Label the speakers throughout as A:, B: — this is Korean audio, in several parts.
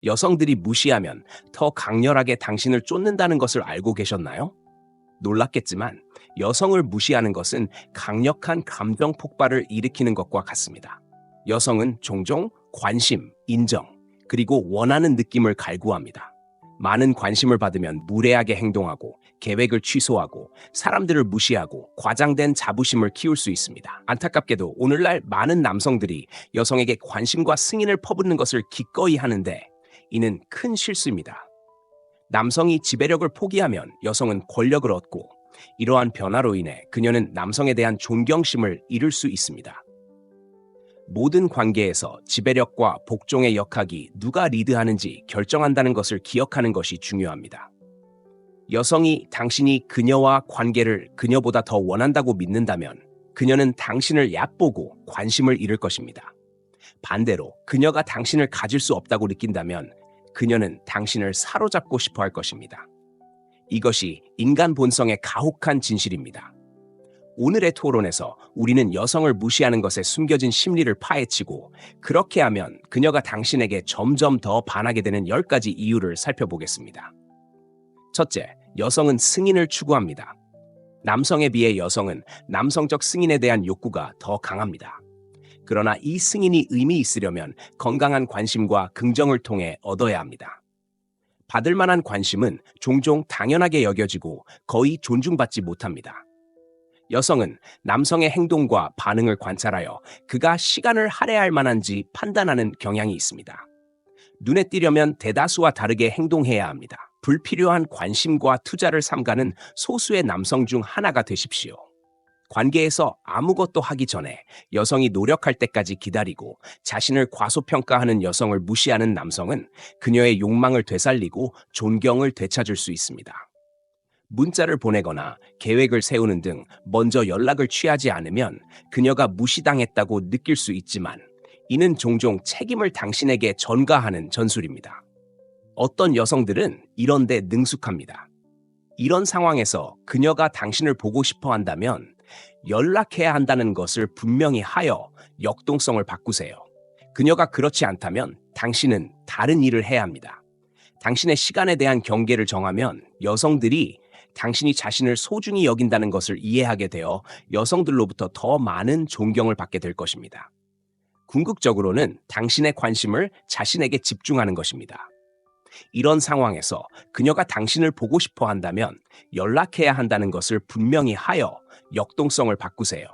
A: 여성들이 무시하면 더 강렬하게 당신을 쫓는다는 것을 알고 계셨나요? 놀랍겠지만 여성을 무시하는 것은 강력한 감정 폭발을 일으키는 것과 같습니다. 여성은 종종 관심, 인정, 그리고 원하는 느낌을 갈구합니다. 많은 관심을 받으면 무례하게 행동하고 계획을 취소하고 사람들을 무시하고 과장된 자부심을 키울 수 있습니다. 안타깝게도 오늘날 많은 남성들이 여성에게 관심과 승인을 퍼붓는 것을 기꺼이 하는데 이는 큰 실수입니다. 남성이 지배력을 포기하면 여성은 권력을 얻고 이러한 변화로 인해 그녀는 남성에 대한 존경심을 잃을 수 있습니다. 모든 관계에서 지배력과 복종의 역학이 누가 리드하는지 결정한다는 것을 기억하는 것이 중요합니다. 여성이 당신이 그녀와 관계를 그녀보다 더 원한다고 믿는다면 그녀는 당신을 얕보고 관심을 잃을 것입니다. 반대로 그녀가 당신을 가질 수 없다고 느낀다면 그녀는 당신을 사로잡고 싶어 할 것입니다. 이것이 인간 본성의 가혹한 진실입니다. 오늘의 토론에서 우리는 여성을 무시하는 것에 숨겨진 심리를 파헤치고 그렇게 하면 그녀가 당신에게 점점 더 반하게 되는 10가지 이유를 살펴보겠습니다. 첫째, 여성은 승인을 추구합니다. 남성에 비해 여성은 남성적 승인에 대한 욕구가 더 강합니다. 그러나 이 승인이 의미 있으려면 건강한 관심과 긍정을 통해 얻어야 합니다. 받을 만한 관심은 종종 당연하게 여겨지고 거의 존중받지 못합니다. 여성은 남성의 행동과 반응을 관찰하여 그가 시간을 할애할 만한지 판단하는 경향이 있습니다. 눈에 띄려면 대다수와 다르게 행동해야 합니다. 불필요한 관심과 투자를 삼가는 소수의 남성 중 하나가 되십시오. 관계에서 아무것도 하기 전에 여성이 노력할 때까지 기다리고 자신을 과소평가하는 여성을 무시하는 남성은 그녀의 욕망을 되살리고 존경을 되찾을 수 있습니다. 문자를 보내거나 계획을 세우는 등 먼저 연락을 취하지 않으면 그녀가 무시당했다고 느낄 수 있지만 이는 종종 책임을 당신에게 전가하는 전술입니다. 어떤 여성들은 이런 데 능숙합니다. 이런 상황에서 그녀가 당신을 보고 싶어 한다면 연락해야 한다는 것을 분명히 하여 역동성을 바꾸세요. 그녀가 그렇지 않다면 당신은 다른 일을 해야 합니다. 당신의 시간에 대한 경계를 정하면 여성들이 당신이 자신을 소중히 여긴다는 것을 이해하게 되어 여성들로부터 더 많은 존경을 받게 될 것입니다. 궁극적으로는 당신의 관심을 자신에게 집중하는 것입니다. 이런 상황에서 그녀가 당신을 보고 싶어 한다면 연락해야 한다는 것을 분명히 하여 역동성을 바꾸세요.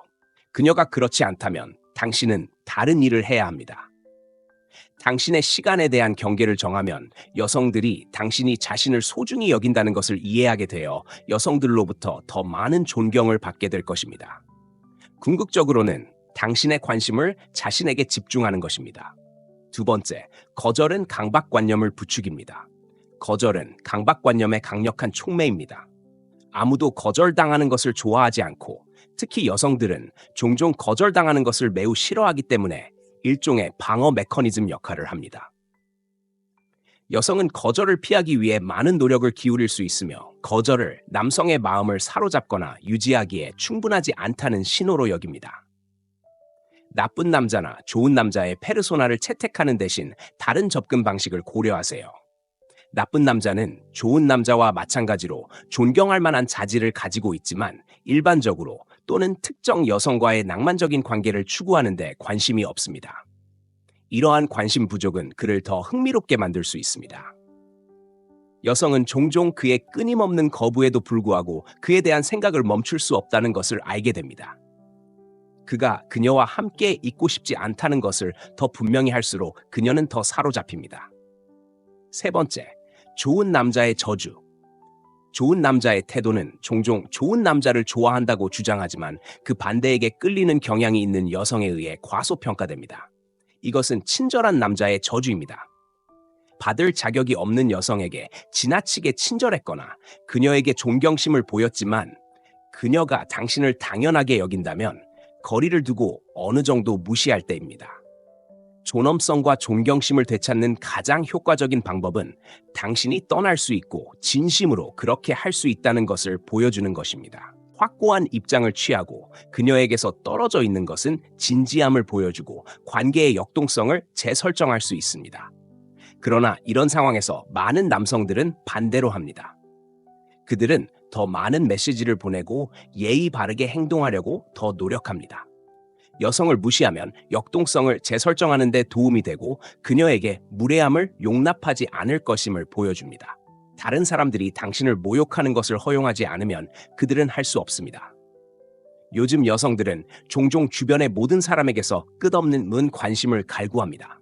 A: 그녀가 그렇지 않다면 당신은 다른 일을 해야 합니다. 당신의 시간에 대한 경계를 정하면 여성들이 당신이 자신을 소중히 여긴다는 것을 이해하게 되어 여성들로부터 더 많은 존경을 받게 될 것입니다. 궁극적으로는 당신의 관심을 자신에게 집중하는 것입니다. 두 번째, 거절은 강박관념을 부추깁니다. 거절은 강박관념의 강력한 촉매입니다. 아무도 거절당하는 것을 좋아하지 않고 특히 여성들은 종종 거절당하는 것을 매우 싫어하기 때문에 일종의 방어 메커니즘 역할을 합니다. 여성은 거절을 피하기 위해 많은 노력을 기울일 수 있으며 거절을 남성의 마음을 사로잡거나 유지하기에 충분하지 않다는 신호로 여깁니다. 나쁜 남자나 좋은 남자의 페르소나를 채택하는 대신 다른 접근 방식을 고려하세요. 나쁜 남자는 좋은 남자와 마찬가지로 존경할 만한 자질을 가지고 있지만 일반적으로 또는 특정 여성과의 낭만적인 관계를 추구하는 데 관심이 없습니다. 이러한 관심 부족은 그를 더 흥미롭게 만들 수 있습니다. 여성은 종종 그의 끊임없는 거부에도 불구하고 그에 대한 생각을 멈출 수 없다는 것을 알게 됩니다. 그가 그녀와 함께 있고 싶지 않다는 것을 더 분명히 할수록 그녀는 더 사로잡힙니다. 세 번째, 좋은 남자의 저주. 좋은 남자의 태도는 종종 좋은 남자를 좋아한다고 주장하지만 그 반대에게 끌리는 경향이 있는 여성에 의해 과소평가됩니다. 이것은 친절한 남자의 저주입니다. 받을 자격이 없는 여성에게 지나치게 친절했거나 그녀에게 존경심을 보였지만 그녀가 당신을 당연하게 여긴다면 거리를 두고 어느 정도 무시할 때입니다. 존엄성과 존경심을 되찾는 가장 효과적인 방법은 당신이 떠날 수 있고 진심으로 그렇게 할 수 있다는 것을 보여주는 것입니다. 확고한 입장을 취하고 그녀에게서 떨어져 있는 것은 진지함을 보여주고 관계의 역동성을 재설정할 수 있습니다. 그러나 이런 상황에서 많은 남성들은 반대로 합니다. 그들은 더 많은 메시지를 보내고 예의 바르게 행동하려고 더 노력합니다. 여성을 무시하면 역동성을 재설정하는 데 도움이 되고 그녀에게 무례함을 용납하지 않을 것임을 보여줍니다. 다른 사람들이 당신을 모욕하는 것을 허용하지 않으면 그들은 할 수 없습니다. 요즘 여성들은 종종 주변의 모든 사람에게서 끝없는 관심을 갈구합니다.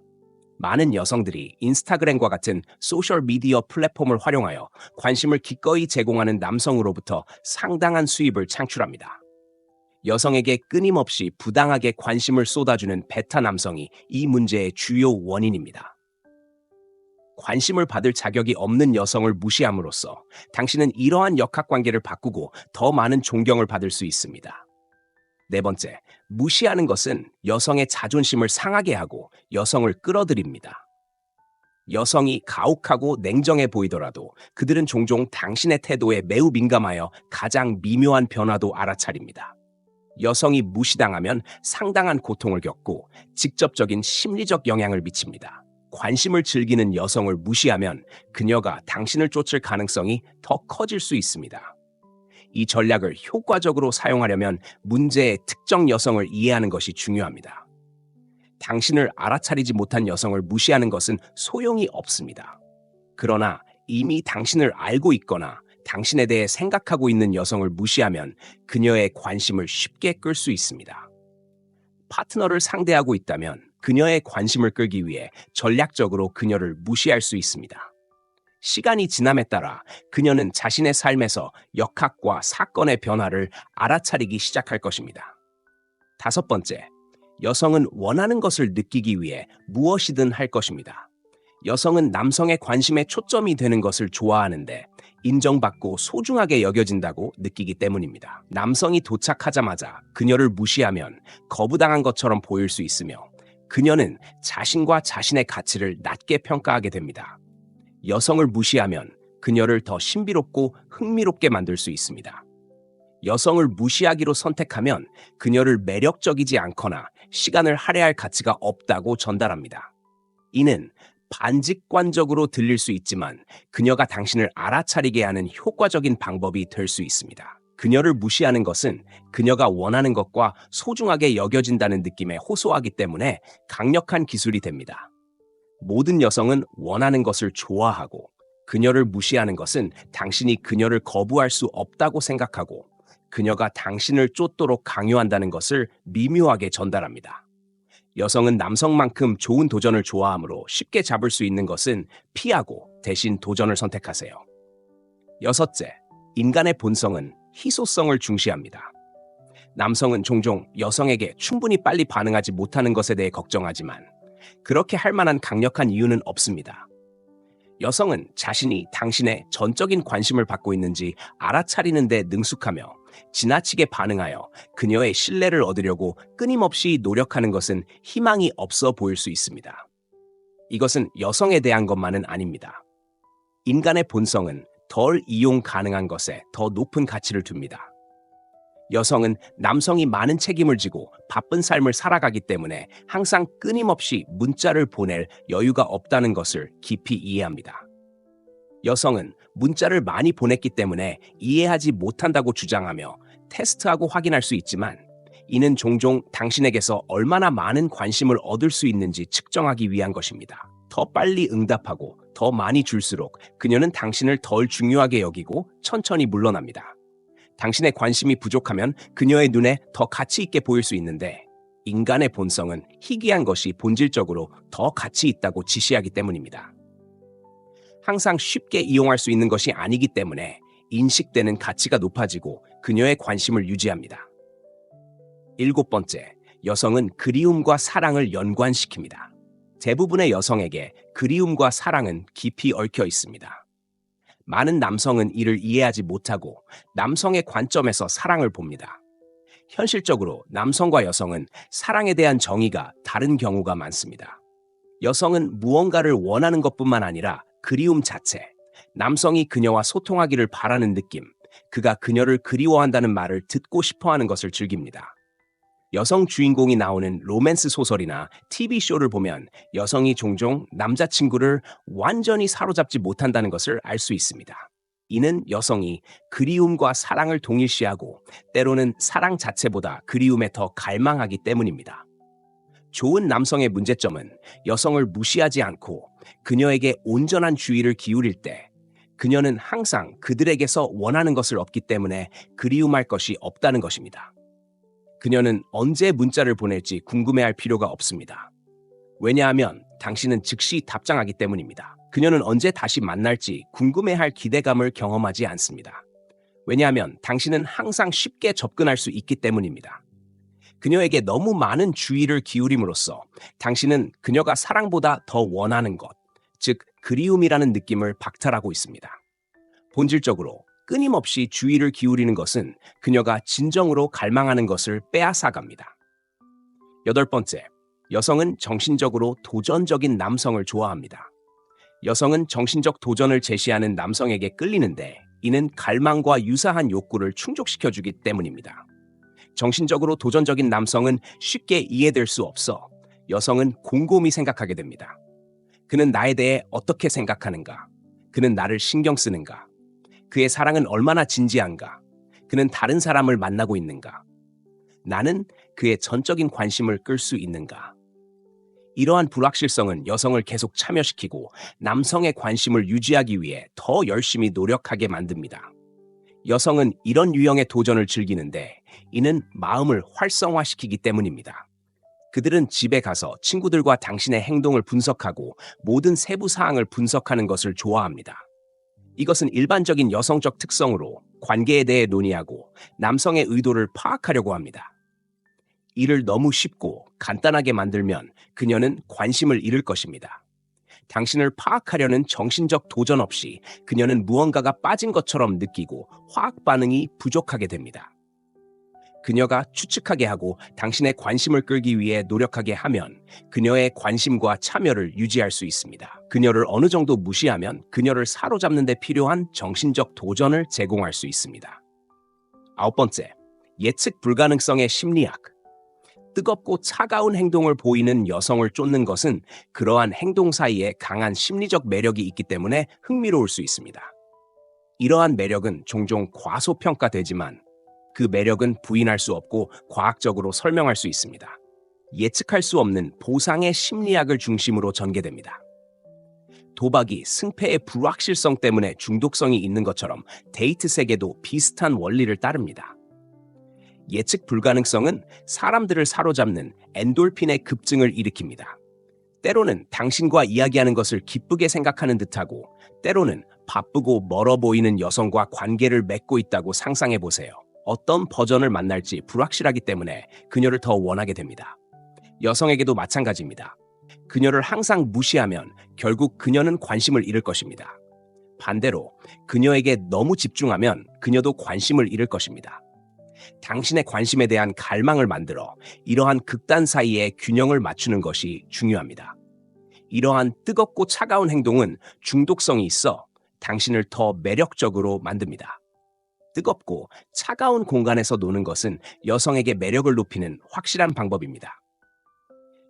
A: 많은 여성들이 인스타그램과 같은 소셜미디어 플랫폼을 활용하여 관심을 기꺼이 제공하는 남성으로부터 상당한 수입을 창출합니다. 여성에게 끊임없이 부당하게 관심을 쏟아주는 베타 남성이 이 문제의 주요 원인입니다. 관심을 받을 자격이 없는 여성을 무시함으로써 당신은 이러한 역학관계를 바꾸고 더 많은 존경을 받을 수 있습니다. 네 번째, 무시하는 것은 여성의 자존심을 상하게 하고 여성을 끌어들입니다. 여성이 가혹하고 냉정해 보이더라도 그들은 종종 당신의 태도에 매우 민감하여 가장 미묘한 변화도 알아차립니다. 여성이 무시당하면 상당한 고통을 겪고 직접적인 심리적 영향을 미칩니다. 관심을 즐기는 여성을 무시하면 그녀가 당신을 쫓을 가능성이 더 커질 수 있습니다. 이 전략을 효과적으로 사용하려면 문제의 특정 여성을 이해하는 것이 중요합니다. 당신을 알아차리지 못한 여성을 무시하는 것은 소용이 없습니다. 그러나 이미 당신을 알고 있거나 당신에 대해 생각하고 있는 여성을 무시하면 그녀의 관심을 쉽게 끌 수 있습니다. 파트너를 상대하고 있다면 그녀의 관심을 끌기 위해 전략적으로 그녀를 무시할 수 있습니다. 시간이 지남에 따라 그녀는 자신의 삶에서 역학과 사건의 변화를 알아차리기 시작할 것입니다. 다섯 번째, 여성은 원하는 것을 느끼기 위해 무엇이든 할 것입니다. 여성은 남성의 관심에 초점이 되는 것을 좋아하는데 인정받고 소중하게 여겨진다고 느끼기 때문입니다. 남성이 도착하자마자 그녀를 무시하면 거부당한 것처럼 보일 수 있으며 그녀는 자신과 자신의 가치를 낮게 평가하게 됩니다. 여성을 무시하면 그녀를 더 신비롭고 흥미롭게 만들 수 있습니다. 여성을 무시하기로 선택하면 그녀를 매력적이지 않거나 시간을 할애할 가치가 없다고 전달합니다. 이는 반직관적으로 들릴 수 있지만 그녀가 당신을 알아차리게 하는 효과적인 방법이 될 수 있습니다. 그녀를 무시하는 것은 그녀가 원하는 것과 소중하게 여겨진다는 느낌에 호소하기 때문에 강력한 기술이 됩니다. 모든 여성은 원하는 것을 좋아하고 그녀를 무시하는 것은 당신이 그녀를 거부할 수 없다고 생각하고 그녀가 당신을 쫓도록 강요한다는 것을 미묘하게 전달합니다. 여성은 남성만큼 좋은 도전을 좋아하므로 쉽게 잡을 수 있는 것은 피하고 대신 도전을 선택하세요. 여섯째, 인간의 본성은 희소성을 중시합니다. 남성은 종종 여성에게 충분히 빨리 반응하지 못하는 것에 대해 걱정하지만 그렇게 할 만한 강력한 이유는 없습니다. 여성은 자신이 당신의 전적인 관심을 받고 있는지 알아차리는 데 능숙하며 지나치게 반응하여 그녀의 신뢰를 얻으려고 끊임없이 노력하는 것은 희망이 없어 보일 수 있습니다. 이것은 여성에 대한 것만은 아닙니다. 인간의 본성은 덜 이용 가능한 것에 더 높은 가치를 둡니다. 여성은 남성이 많은 책임을 지고 바쁜 삶을 살아가기 때문에 항상 끊임없이 문자를 보낼 여유가 없다는 것을 깊이 이해합니다. 여성은 문자를 많이 보냈기 때문에 이해하지 못한다고 주장하며 테스트하고 확인할 수 있지만 이는 종종 당신에게서 얼마나 많은 관심을 얻을 수 있는지 측정하기 위한 것입니다. 더 빨리 응답하고 더 많이 줄수록 그녀는 당신을 덜 중요하게 여기고 천천히 물러납니다. 당신의 관심이 부족하면 그녀의 눈에 더 가치 있게 보일 수 있는데 인간의 본성은 희귀한 것이 본질적으로 더 가치 있다고 지시하기 때문입니다. 항상 쉽게 이용할 수 있는 것이 아니기 때문에 인식되는 가치가 높아지고 그녀의 관심을 유지합니다. 일곱 번째, 여성은 그리움과 사랑을 연관시킵니다. 대부분의 여성에게 그리움과 사랑은 깊이 얽혀 있습니다. 많은 남성은 이를 이해하지 못하고 남성의 관점에서 사랑을 봅니다. 현실적으로 남성과 여성은 사랑에 대한 정의가 다른 경우가 많습니다. 여성은 무언가를 원하는 것뿐만 아니라 그리움 자체, 남성이 그녀와 소통하기를 바라는 느낌, 그가 그녀를 그리워한다는 말을 듣고 싶어하는 것을 즐깁니다. 여성 주인공이 나오는 로맨스 소설이나 TV쇼를 보면 여성이 종종 남자친구를 완전히 사로잡지 못한다는 것을 알 수 있습니다. 이는 여성이 그리움과 사랑을 동일시하고 때로는 사랑 자체보다 그리움에 더 갈망하기 때문입니다. 좋은 남성의 문제점은 여성을 무시하지 않고 그녀에게 온전한 주의를 기울일 때 그녀는 항상 그들에게서 원하는 것을 얻기 때문에 그리움할 것이 없다는 것입니다. 그녀는 언제 문자를 보낼지 궁금해할 필요가 없습니다. 왜냐하면 당신은 즉시 답장하기 때문입니다. 그녀는 언제 다시 만날지 궁금해할 기대감을 경험하지 않습니다. 왜냐하면 당신은 항상 쉽게 접근할 수 있기 때문입니다. 그녀에게 너무 많은 주의를 기울임으로써 당신은 그녀가 사랑보다 더 원하는 것, 즉 그리움이라는 느낌을 박탈하고 있습니다. 본질적으로 끊임없이 주의를 기울이는 것은 그녀가 진정으로 갈망하는 것을 빼앗아갑니다. 8번째, 여성은 정신적으로 도전적인 남성을 좋아합니다. 여성은 정신적 도전을 제시하는 남성에게 끌리는데 이는 갈망과 유사한 욕구를 충족시켜주기 때문입니다. 정신적으로 도전적인 남성은 쉽게 이해될 수 없어 여성은 곰곰이 생각하게 됩니다. 그는 나에 대해 어떻게 생각하는가? 그는 나를 신경 쓰는가? 그의 사랑은 얼마나 진지한가? 그는 다른 사람을 만나고 있는가? 나는 그의 전적인 관심을 끌 수 있는가? 이러한 불확실성은 여성을 계속 참여시키고 남성의 관심을 유지하기 위해 더 열심히 노력하게 만듭니다. 여성은 이런 유형의 도전을 즐기는데 이는 마음을 활성화시키기 때문입니다. 그들은 집에 가서 친구들과 당신의 행동을 분석하고 모든 세부 사항을 분석하는 것을 좋아합니다. 이것은 일반적인 여성적 특성으로 관계에 대해 논의하고 남성의 의도를 파악하려고 합니다. 이를 너무 쉽고 간단하게 만들면 그녀는 관심을 잃을 것입니다. 당신을 파악하려는 정신적 도전 없이 그녀는 무언가가 빠진 것처럼 느끼고 화학 반응이 부족하게 됩니다. 그녀가 추측하게 하고 당신의 관심을 끌기 위해 노력하게 하면 그녀의 관심과 참여를 유지할 수 있습니다. 그녀를 어느 정도 무시하면 그녀를 사로잡는 데 필요한 정신적 도전을 제공할 수 있습니다. 9번째, 예측 불가능성의 심리학. 뜨겁고 차가운 행동을 보이는 여성을 쫓는 것은 그러한 행동 사이에 강한 심리적 매력이 있기 때문에 흥미로울 수 있습니다. 이러한 매력은 종종 과소평가되지만 그 매력은 부인할 수 없고 과학적으로 설명할 수 있습니다. 예측할 수 없는 보상의 심리학을 중심으로 전개됩니다. 도박이 승패의 불확실성 때문에 중독성이 있는 것처럼 데이트 세계도 비슷한 원리를 따릅니다. 예측 불가능성은 사람들을 사로잡는 엔돌핀의 급증을 일으킵니다. 때로는 당신과 이야기하는 것을 기쁘게 생각하는 듯하고 때로는 바쁘고 멀어 보이는 여성과 관계를 맺고 있다고 상상해 보세요. 어떤 버전을 만날지 불확실하기 때문에 그녀를 더 원하게 됩니다. 여성에게도 마찬가지입니다. 그녀를 항상 무시하면 결국 그녀는 관심을 잃을 것입니다. 반대로 그녀에게 너무 집중하면 그녀도 관심을 잃을 것입니다. 당신의 관심에 대한 갈망을 만들어 이러한 극단 사이의 균형을 맞추는 것이 중요합니다. 이러한 뜨겁고 차가운 행동은 중독성이 있어 당신을 더 매력적으로 만듭니다. 뜨겁고 차가운 공간에서 노는 것은 여성에게 매력을 높이는 확실한 방법입니다.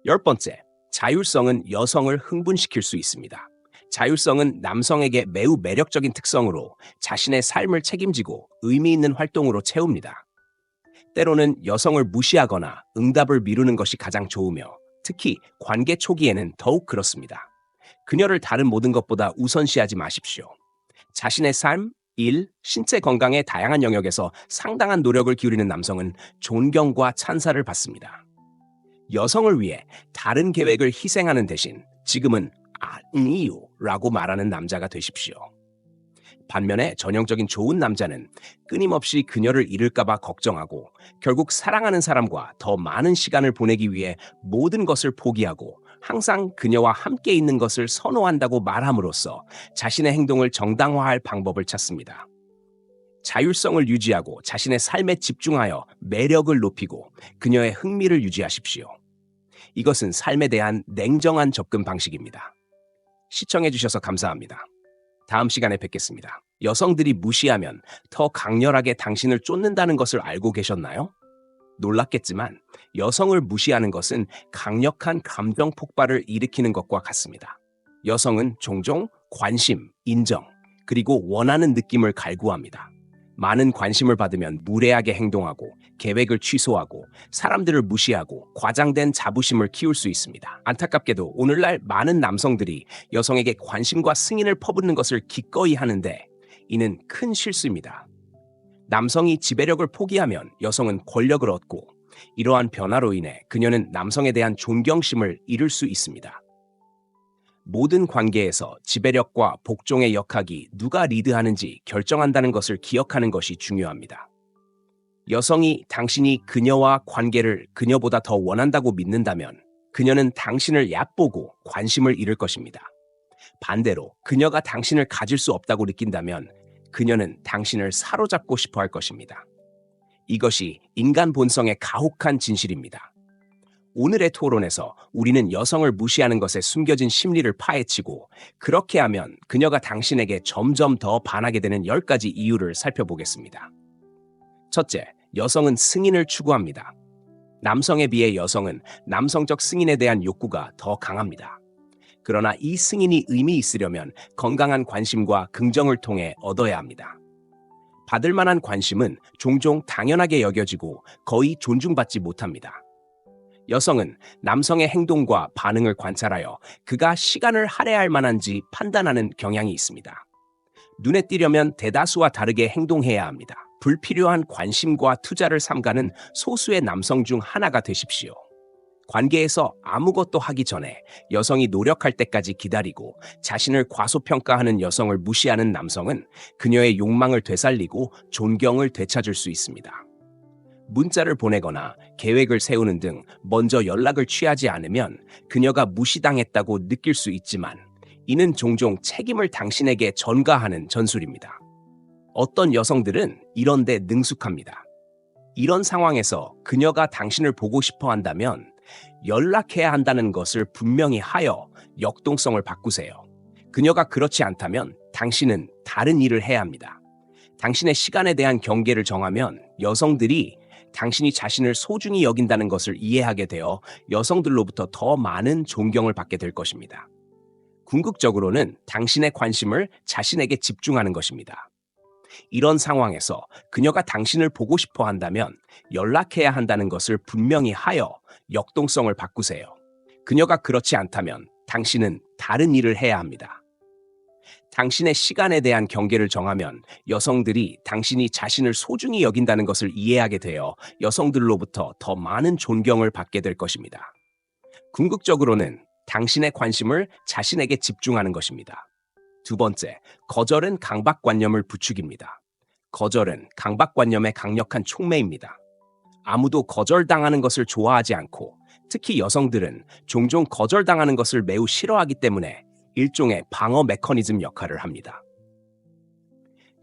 A: 10번째, 자율성은 여성을 흥분시킬 수 있습니다. 자율성은 남성에게 매우 매력적인 특성으로 자신의 삶을 책임지고 의미 있는 활동으로 채웁니다. 때로는 여성을 무시하거나 응답을 미루는 것이 가장 좋으며 특히 관계 초기에는 더욱 그렇습니다. 그녀를 다른 모든 것보다 우선시하지 마십시오. 자신의 삶, 일, 신체 건강의 다양한 영역에서 상당한 노력을 기울이는 남성은 존경과 찬사를 받습니다. 여성을 위해 다른 계획을 희생하는 대신 지금은 아니요 라고 말하는 남자가 되십시오. 반면에 전형적인 좋은 남자는 끊임없이 그녀를 잃을까봐 걱정하고 결국 사랑하는 사람과 더 많은 시간을 보내기 위해 모든 것을 포기하고 항상 그녀와 함께 있는 것을 선호한다고 말함으로써 자신의 행동을 정당화할 방법을 찾습니다. 자율성을 유지하고 자신의 삶에 집중하여 매력을 높이고 그녀의 흥미를 유지하십시오. 이것은 삶에 대한 냉정한 접근 방식입니다. 시청해주셔서 감사합니다. 다음 시간에 뵙겠습니다. 여성들이 무시하면 더 강렬하게 당신을 쫓는다는 것을 알고 계셨나요? 놀랍겠지만 여성을 무시하는 것은 강력한 감정 폭발을 일으키는 것과 같습니다. 여성은 종종 관심, 인정, 그리고 원하는 느낌을 갈구합니다. 많은 관심을 받으면 무례하게 행동하고 계획을 취소하고 사람들을 무시하고 과장된 자부심을 키울 수 있습니다. 안타깝게도 오늘날 많은 남성들이 여성에게 관심과 승인을 퍼붓는 것을 기꺼이 하는데 이는 큰 실수입니다. 남성이 지배력을 포기하면 여성은 권력을 얻고 이러한 변화로 인해 그녀는 남성에 대한 존경심을 잃을 수 있습니다. 모든 관계에서 지배력과 복종의 역학이 누가 리드하는지 결정한다는 것을 기억하는 것이 중요합니다. 여성이 당신이 그녀와 관계를 그녀보다 더 원한다고 믿는다면 그녀는 당신을 얕보고 관심을 잃을 것입니다. 반대로 그녀가 당신을 가질 수 없다고 느낀다면 그녀는 당신을 사로잡고 싶어 할 것입니다. 이것이 인간 본성의 가혹한 진실입니다. 오늘의 토론에서 우리는 여성을 무시하는 것에 숨겨진 심리를 파헤치고 그렇게 하면 그녀가 당신에게 점점 더 반하게 되는 10가지 이유를 살펴보겠습니다. 첫째, 여성은 승인을 추구합니다. 남성에 비해 여성은 남성적 승인에 대한 욕구가 더 강합니다. 그러나 이 승인이 의미 있으려면 건강한 관심과 긍정을 통해 얻어야 합니다. 받을 만한 관심은 종종 당연하게 여겨지고 거의 존중받지 못합니다. 여성은 남성의 행동과 반응을 관찰하여 그가 시간을 할애할 만한지 판단하는 경향이 있습니다. 눈에 띄려면 대다수와 다르게 행동해야 합니다. 불필요한 관심과 투자를 삼가는 소수의 남성 중 하나가 되십시오. 관계에서 아무것도 하기 전에 여성이 노력할 때까지 기다리고 자신을 과소평가하는 여성을 무시하는 남성은 그녀의 욕망을 되살리고 존경을 되찾을 수 있습니다. 문자를 보내거나 계획을 세우는 등 먼저 연락을 취하지 않으면 그녀가 무시당했다고 느낄 수 있지만 이는 종종 책임을 당신에게 전가하는 전술입니다. 어떤 여성들은 이런 데 능숙합니다. 이런 상황에서 그녀가 당신을 보고 싶어 한다면 연락해야 한다는 것을 분명히 하여 역동성을 바꾸세요. 그녀가 그렇지 않다면 당신은 다른 일을 해야 합니다. 당신의 시간에 대한 경계를 정하면 여성들이 당신이 자신을 소중히 여긴다는 것을 이해하게 되어 여성들로부터 더 많은 존경을 받게 될 것입니다. 궁극적으로는 당신의 관심을 자신에게 집중하는 것입니다. 이런 상황에서 그녀가 당신을 보고 싶어 한다면 연락해야 한다는 것을 분명히 하여 역동성을 바꾸세요. 그녀가 그렇지 않다면 당신은 다른 일을 해야 합니다. 당신의 시간에 대한 경계를 정하면 여성들이 당신이 자신을 소중히 여긴다는 것을 이해하게 되어 여성들로부터 더 많은 존경을 받게 될 것입니다. 궁극적으로는 당신의 관심을 자신에게 집중하는 것입니다. 두 번째, 거절은 강박관념을 부추깁니다. 거절은 강박관념의 강력한 촉매입니다. 아무도 거절당하는 것을 좋아하지 않고 특히 여성들은 종종 거절당하는 것을 매우 싫어하기 때문에 일종의 방어 메커니즘 역할을 합니다.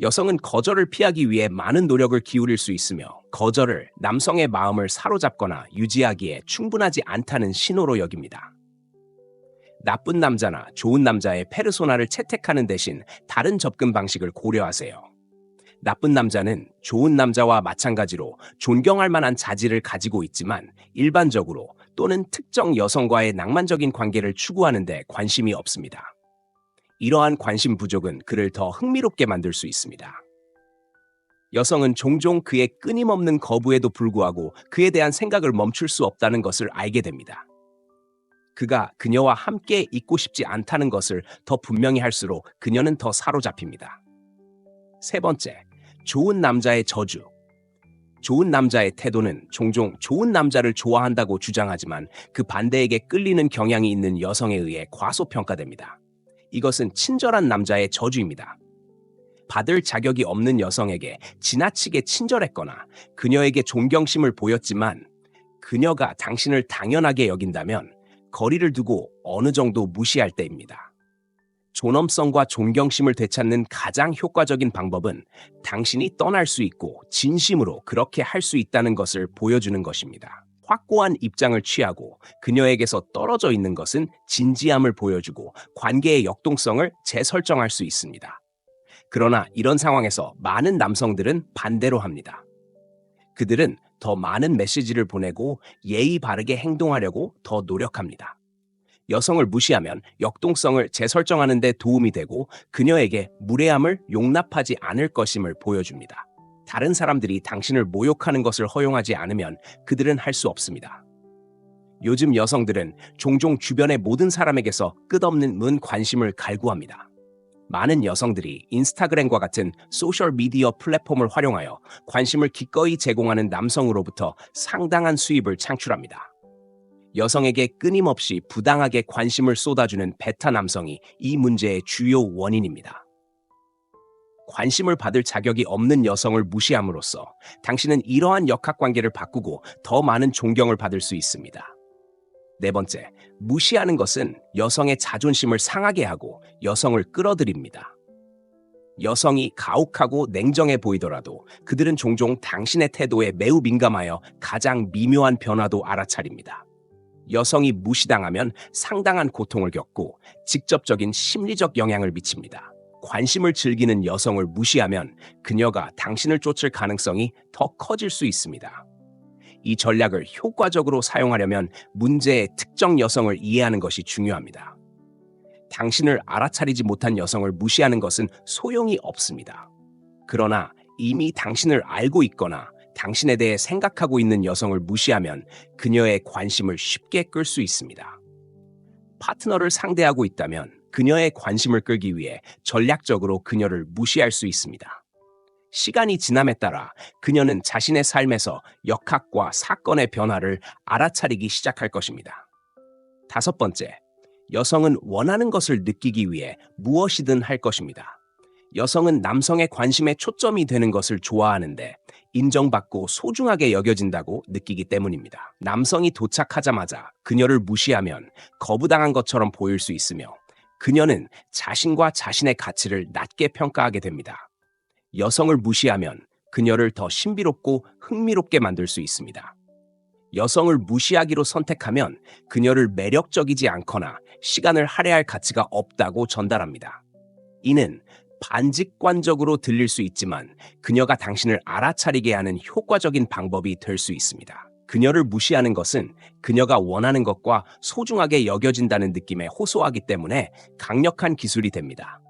A: 여성은 거절을 피하기 위해 많은 노력을 기울일 수 있으며 거절을 남성의 마음을 사로잡거나 유지하기에 충분하지 않다는 신호로 여깁니다. 나쁜 남자나 좋은 남자의 페르소나를 채택하는 대신 다른 접근 방식을 고려하세요. 나쁜 남자는 좋은 남자와 마찬가지로 존경할 만한 자질을 가지고 있지만 일반적으로 또는 특정 여성과의 낭만적인 관계를 추구하는 데 관심이 없습니다. 이러한 관심 부족은 그를 더 흥미롭게 만들 수 있습니다. 여성은 종종 그의 끊임없는 거부에도 불구하고 그에 대한 생각을 멈출 수 없다는 것을 알게 됩니다. 그가 그녀와 함께 있고 싶지 않다는 것을 더 분명히 할수록 그녀는 더 사로잡힙니다. 세 번째, 좋은 남자의 저주. 좋은 남자의 태도는 종종 좋은 남자를 좋아한다고 주장하지만 그 반대에게 끌리는 경향이 있는 여성에 의해 과소평가됩니다. 이것은 친절한 남자의 저주입니다. 받을 자격이 없는 여성에게 지나치게 친절했거나 그녀에게 존경심을 보였지만 그녀가 당신을 당연하게 여긴다면 거리를 두고 어느 정도 무시할 때입니다. 존엄성과 존경심을 되찾는 가장 효과적인 방법은 당신이 떠날 수 있고 진심으로 그렇게 할 수 있다는 것을 보여주는 것입니다. 확고한 입장을 취하고 그녀에게서 떨어져 있는 것은 진지함을 보여주고 관계의 역동성을 재설정할 수 있습니다. 그러나 이런 상황에서 많은 남성들은 반대로 합니다. 그들은 더 많은 메시지를 보내고 예의 바르게 행동하려고 더 노력합니다. 여성을 무시하면 역동성을 재설정하는 데 도움이 되고 그녀에게 무례함을 용납하지 않을 것임을 보여줍니다. 다른 사람들이 당신을 모욕하는 것을 허용하지 않으면 그들은 할 수 없습니다. 요즘 여성들은 종종 주변의 모든 사람에게서 끝없는 관심을 갈구합니다. 많은 여성들이 인스타그램과 같은 소셜미디어 플랫폼을 활용하여 관심을 기꺼이 제공하는 남성으로부터 상당한 수입을 창출합니다. 여성에게 끊임없이 부당하게 관심을 쏟아주는 베타 남성이 이 문제의 주요 원인입니다. 관심을 받을 자격이 없는 여성을 무시함으로써 당신은 이러한 역학관계를 바꾸고 더 많은 존경을 받을 수 있습니다. 네 번째, 무시하는 것은 여성의 자존심을 상하게 하고 여성을 끌어들입니다. 여성이 가혹하고 냉정해 보이더라도 그들은 종종 당신의 태도에 매우 민감하여 가장 미묘한 변화도 알아차립니다. 여성이 무시당하면 상당한 고통을 겪고 직접적인 심리적 영향을 미칩니다. 관심을 즐기는 여성을 무시하면 그녀가 당신을 쫓을 가능성이 더 커질 수 있습니다. 이 전략을 효과적으로 사용하려면 문제의 특정 여성을 이해하는 것이 중요합니다. 당신을 알아차리지 못한 여성을 무시하는 것은 소용이 없습니다. 그러나 이미 당신을 알고 있거나 당신에 대해 생각하고 있는 여성을 무시하면 그녀의 관심을 쉽게 끌 수 있습니다. 파트너를 상대하고 있다면 그녀의 관심을 끌기 위해 전략적으로 그녀를 무시할 수 있습니다. 시간이 지남에 따라 그녀는 자신의 삶에서 역학과 사건의 변화를 알아차리기 시작할 것입니다. 다섯 번째, 여성은 원하는 것을 느끼기 위해 무엇이든 할 것입니다. 여성은 남성의 관심에 초점이 되는 것을 좋아하는데 인정받고 소중하게 여겨진다고 느끼기 때문입니다. 남성이 도착하자마자 그녀를 무시하면 거부당한 것처럼 보일 수 있으며 그녀는 자신과 자신의 가치를 낮게 평가하게 됩니다. 여성을 무시하면 그녀를 더 신비롭고 흥미롭게 만들 수 있습니다. 여성을 무시하기로 선택하면 그녀를 매력적이지 않거나 시간을 할애할 가치가 없다고 전달합니다. 이는 반직관적으로 들릴 수 있지만 그녀가 당신을 알아차리게 하는 효과적인 방법이 될 수 있습니다. 그녀를 무시하는 것은 그녀가 원하는 것과 소중하게 여겨진다는 느낌에 호소하기 때문에 강력한 기술이 됩니다.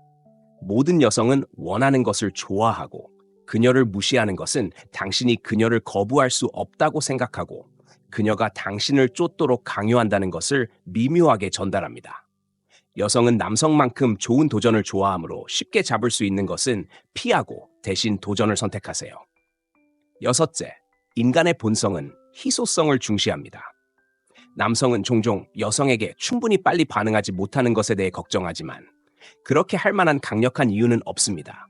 A: 모든 여성은 원하는 것을 좋아하고 그녀를 무시하는 것은 당신이 그녀를 거부할 수 없다고 생각하고 그녀가 당신을 쫓도록 강요한다는 것을 미묘하게 전달합니다. 여성은 남성만큼 좋은 도전을 좋아하므로 쉽게 잡을 수 있는 것은 피하고 대신 도전을 선택하세요. 여섯째, 인간의 본성은 희소성을 중시합니다. 남성은 종종 여성에게 충분히 빨리 반응하지 못하는 것에 대해 걱정하지만 그렇게 할 만한 강력한 이유는 없습니다.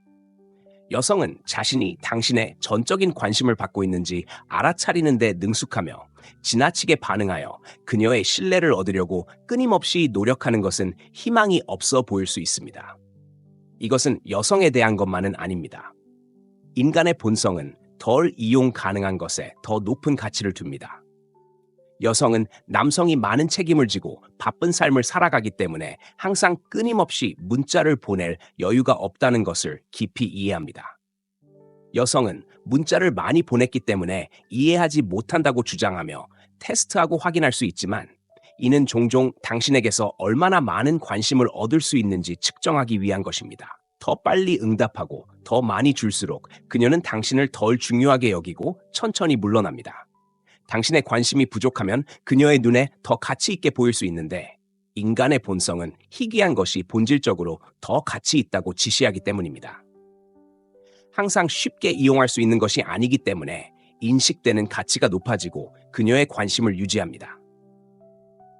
A: 여성은 자신이 당신의 전적인 관심을 받고 있는지 알아차리는 데 능숙하며 지나치게 반응하여 그녀의 신뢰를 얻으려고 끊임없이 노력하는 것은 희망이 없어 보일 수 있습니다. 이것은 여성에 대한 것만은 아닙니다. 인간의 본성은 덜 이용 가능한 것에 더 높은 가치를 둡니다. 여성은 남성이 많은 책임을 지고 바쁜 삶을 살아가기 때문에 항상 끊임없이 문자를 보낼 여유가 없다는 것을 깊이 이해합니다. 여성은 문자를 많이 보냈기 때문에 이해하지 못한다고 주장하며 테스트하고 확인할 수 있지만 이는 종종 당신에게서 얼마나 많은 관심을 얻을 수 있는지 측정하기 위한 것입니다. 더 빨리 응답하고 더 많이 줄수록 그녀는 당신을 덜 중요하게 여기고 천천히 물러납니다. 당신의 관심이 부족하면 그녀의 눈에 더 가치 있게 보일 수 있는데 인간의 본성은 희귀한 것이 본질적으로 더 가치 있다고 지시하기 때문입니다. 항상 쉽게 이용할 수 있는 것이 아니기 때문에 인식되는 가치가 높아지고 그녀의 관심을 유지합니다.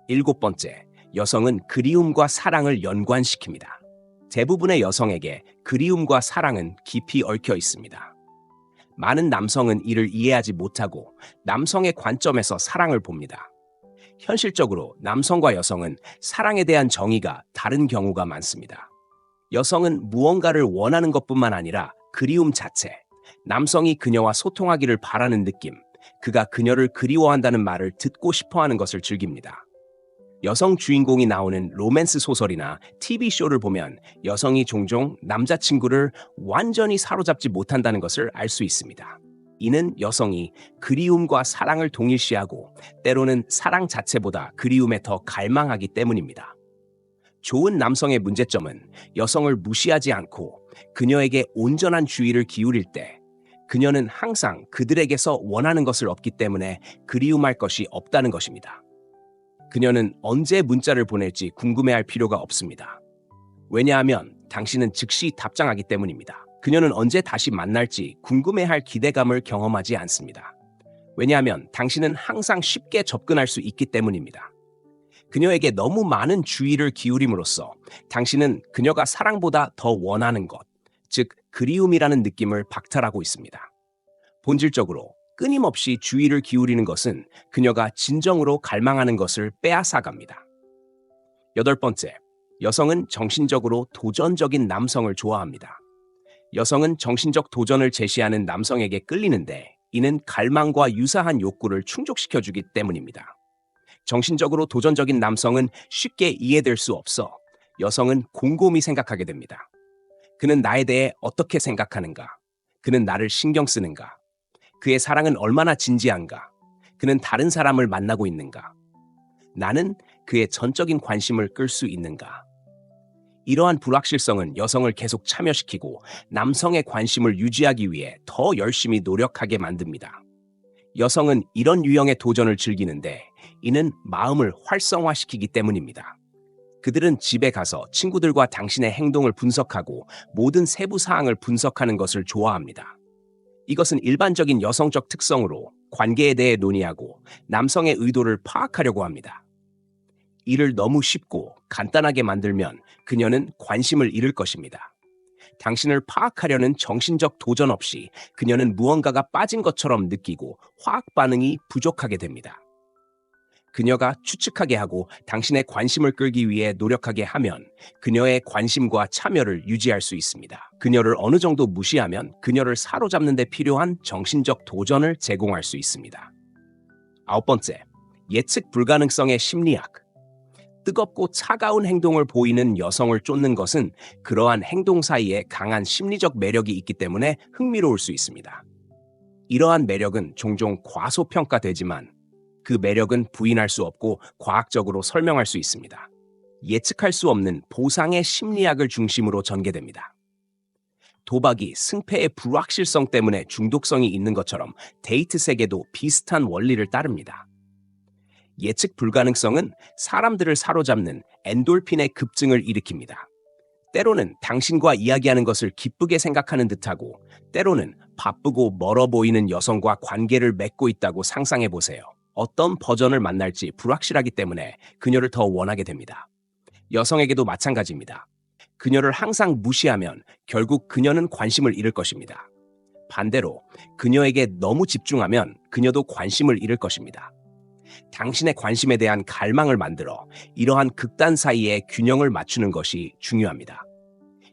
A: 일곱 번째, 여성은 그리움과 사랑을 연관시킵니다. 대부분의 여성에게 그리움과 사랑은 깊이 얽혀 있습니다. 많은 남성은 이를 이해하지 못하고 남성의 관점에서 사랑을 봅니다. 현실적으로 남성과 여성은 사랑에 대한 정의가 다른 경우가 많습니다. 여성은 무언가를 원하는 것뿐만 아니라 그리움 자체, 남성이 그녀와 소통하기를 바라는 느낌, 그가 그녀를 그리워한다는 말을 듣고 싶어하는 것을 즐깁니다. 여성 주인공이 나오는 로맨스 소설이나 TV쇼를 보면 여성이 종종 남자친구를 완전히 사로잡지 못한다는 것을 알 수 있습니다. 이는 여성이 그리움과 사랑을 동일시하고 때로는 사랑 자체보다 그리움에 더 갈망하기 때문입니다. 좋은 남성의 문제점은 여성을 무시하지 않고 그녀에게 온전한 주의를 기울일 때 그녀는 항상 그들에게서 원하는 것을 얻기 때문에 그리움할 것이 없다는 것입니다. 그녀는 언제 문자를 보낼지 궁금해할 필요가 없습니다. 왜냐하면 당신은 즉시 답장하기 때문입니다. 그녀는 언제 다시 만날지 궁금해할 기대감을 경험하지 않습니다. 왜냐하면 당신은 항상 쉽게 접근할 수 있기 때문입니다. 그녀에게 너무 많은 주의를 기울임으로써 당신은 그녀가 사랑보다 더 원하는 것, 즉 그리움이라는 느낌을 박탈하고 있습니다. 본질적으로 끊임없이 주의를 기울이는 것은 그녀가 진정으로 갈망하는 것을 빼앗아갑니다. 8번째, 여성은 정신적으로 도전적인 남성을 좋아합니다. 여성은 정신적 도전을 제시하는 남성에게 끌리는데 이는 갈망과 유사한 욕구를 충족시켜주기 때문입니다. 정신적으로 도전적인 남성은 쉽게 이해될 수 없어 여성은 곰곰이 생각하게 됩니다. 그는 나에 대해 어떻게 생각하는가? 그는 나를 신경 쓰는가? 그의 사랑은 얼마나 진지한가? 그는 다른 사람을 만나고 있는가? 나는 그의 전적인 관심을 끌 수 있는가? 이러한 불확실성은 여성을 계속 참여시키고 남성의 관심을 유지하기 위해 더 열심히 노력하게 만듭니다. 여성은 이런 유형의 도전을 즐기는데 이는 마음을 활성화시키기 때문입니다. 그들은 집에 가서 친구들과 당신의 행동을 분석하고 모든 세부 사항을 분석하는 것을 좋아합니다. 이것은 일반적인 여성적 특성으로 관계에 대해 논의하고 남성의 의도를 파악하려고 합니다. 이를 너무 쉽고 간단하게 만들면 그녀는 관심을 잃을 것입니다. 당신을 파악하려는 정신적 도전 없이 그녀는 무언가가 빠진 것처럼 느끼고 화학 반응이 부족하게 됩니다. 그녀가 추측하게 하고 당신의 관심을 끌기 위해 노력하게 하면 그녀의 관심과 참여를 유지할 수 있습니다. 그녀를 어느 정도 무시하면 그녀를 사로잡는 데 필요한 정신적 도전을 제공할 수 있습니다. 9번째, 예측 불가능성의 심리학. 뜨겁고 차가운 행동을 보이는 여성을 쫓는 것은 그러한 행동 사이에 강한 심리적 매력이 있기 때문에 흥미로울 수 있습니다. 이러한 매력은 종종 과소평가되지만 그 매력은 부인할 수 없고 과학적으로 설명할 수 있습니다. 예측할 수 없는 보상의 심리학을 중심으로 전개됩니다. 도박이 승패의 불확실성 때문에 중독성이 있는 것처럼 데이트 세계도 비슷한 원리를 따릅니다. 예측 불가능성은 사람들을 사로잡는 엔돌핀의 급증을 일으킵니다. 때로는 당신과 이야기하는 것을 기쁘게 생각하는 듯하고 때로는 바쁘고 멀어 보이는 여성과 관계를 맺고 있다고 상상해 보세요. 어떤 버전을 만날지 불확실하기 때문에 그녀를 더 원하게 됩니다. 여성에게도 마찬가지입니다. 그녀를 항상 무시하면 결국 그녀는 관심을 잃을 것입니다. 반대로 그녀에게 너무 집중하면 그녀도 관심을 잃을 것입니다. 당신의 관심에 대한 갈망을 만들어 이러한 극단 사이의 균형을 맞추는 것이 중요합니다.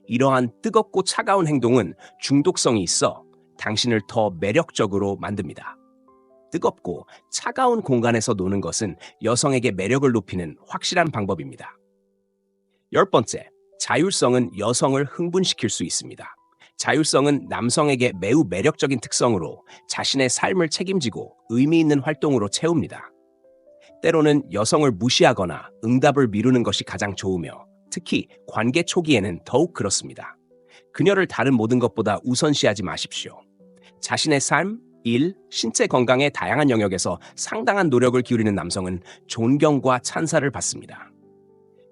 A: 이러한 뜨겁고 차가운 행동은 중독성이 있어 당신을 더 매력적으로 만듭니다. 뜨겁고 차가운 공간에서 노는 것은 여성에게 매력을 높이는 확실한 방법입니다. 10번째, 자율성은 여성을 흥분시킬 수 있습니다. 자율성은 남성에게 매우 매력적인 특성으로 자신의 삶을 책임지고 의미 있는 활동으로 채웁니다. 때로는 여성을 무시하거나 응답을 미루는 것이 가장 좋으며 특히 관계 초기에는 더욱 그렇습니다. 그녀를 다른 모든 것보다 우선시하지 마십시오. 자신의 삶, 일, 신체 건강의 다양한 영역에서 상당한 노력을 기울이는 남성은 존경과 찬사를 받습니다.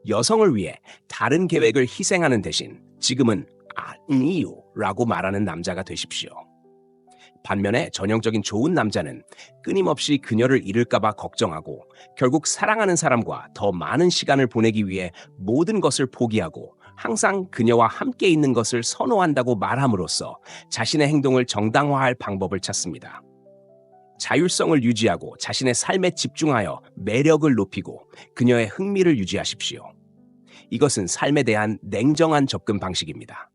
A: 여성을 위해 다른 계획을 희생하는 대신 지금은 아니요 라고 말하는 남자가 되십시오. 반면에 전형적인 좋은 남자는 끊임없이 그녀를 잃을까봐 걱정하고 결국 사랑하는 사람과 더 많은 시간을 보내기 위해 모든 것을 포기하고 항상 그녀와 함께 있는 것을 선호한다고 말함으로써 자신의 행동을 정당화할 방법을 찾습니다. 자율성을 유지하고 자신의 삶에 집중하여 매력을 높이고 그녀의 흥미를 유지하십시오. 이것은 삶에 대한 냉정한 접근 방식입니다.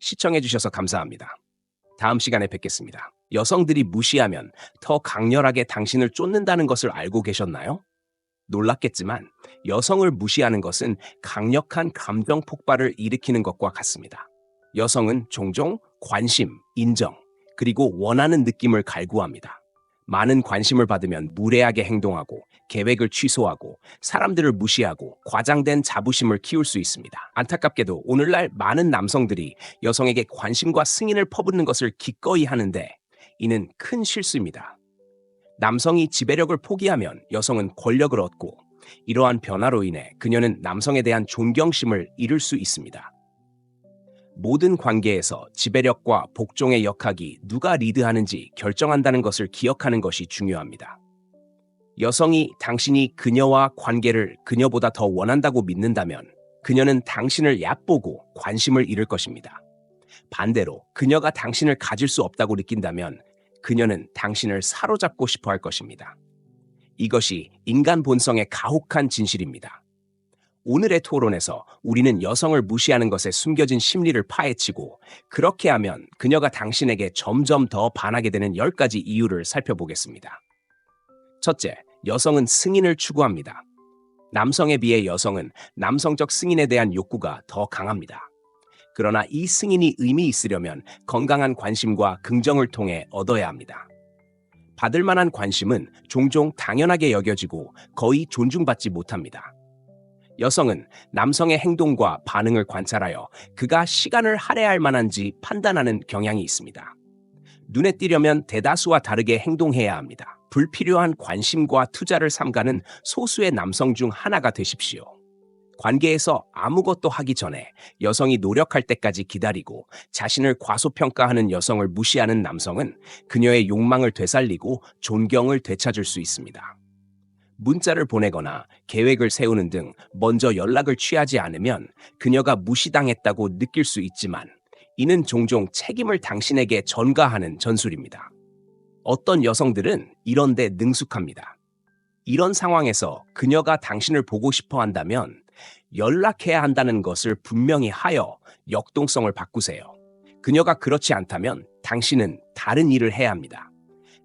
A: 시청해주셔서 감사합니다. 다음 시간에 뵙겠습니다. 여성들이 무시하면 더 강렬하게 당신을 쫓는다는 것을 알고 계셨나요? 놀랍겠지만 여성을 무시하는 것은 강력한 감정 폭발을 일으키는 것과 같습니다. 여성은 종종 관심, 인정, 그리고 원하는 느낌을 갈구합니다. 많은 관심을 받으면 무례하게 행동하고 계획을 취소하고 사람들을 무시하고 과장된 자부심을 키울 수 있습니다. 안타깝게도 오늘날 많은 남성들이 여성에게 관심과 승인을 퍼붓는 것을 기꺼이 하는데 이는 큰 실수입니다. 남성이 지배력을 포기하면 여성은 권력을 얻고 이러한 변화로 인해 그녀는 남성에 대한 존경심을 잃을 수 있습니다. 모든 관계에서 지배력과 복종의 역학이 누가 리드하는지 결정한다는 것을 기억하는 것이 중요합니다. 여성이 당신이 그녀와 관계를 그녀보다 더 원한다고 믿는다면 그녀는 당신을 얕보고 관심을 잃을 것입니다. 반대로 그녀가 당신을 가질 수 없다고 느낀다면 그녀는 당신을 사로잡고 싶어 할 것입니다. 이것이 인간 본성의 가혹한 진실입니다. 오늘의 토론에서 우리는 여성을 무시하는 것에 숨겨진 심리를 파헤치고 그렇게 하면 그녀가 당신에게 점점 더 반하게 되는 10가지 이유를 살펴보겠습니다. 첫째, 여성은 승인을 추구합니다. 남성에 비해 여성은 남성적 승인에 대한 욕구가 더 강합니다. 그러나 이 승인이 의미 있으려면 건강한 관심과 긍정을 통해 얻어야 합니다. 받을 만한 관심은 종종 당연하게 여겨지고 거의 존중받지 못합니다. 여성은 남성의 행동과 반응을 관찰하여 그가 시간을 할애할 만한지 판단하는 경향이 있습니다. 눈에 띄려면 대다수와 다르게 행동해야 합니다. 불필요한 관심과 투자를 삼가는 소수의 남성 중 하나가 되십시오. 관계에서 아무것도 하기 전에 여성이 노력할 때까지 기다리고 자신을 과소평가하는 여성을 무시하는 남성은 그녀의 욕망을 되살리고 존경을 되찾을 수 있습니다. 문자를 보내거나 계획을 세우는 등 먼저 연락을 취하지 않으면 그녀가 무시당했다고 느낄 수 있지만 이는 종종 책임을 당신에게 전가하는 전술입니다. 어떤 여성들은 이런 데 능숙합니다. 이런 상황에서 그녀가 당신을 보고 싶어 한다면 연락해야 한다는 것을 분명히 하여 역동성을 바꾸세요. 그녀가 그렇지 않다면 당신은 다른 일을 해야 합니다.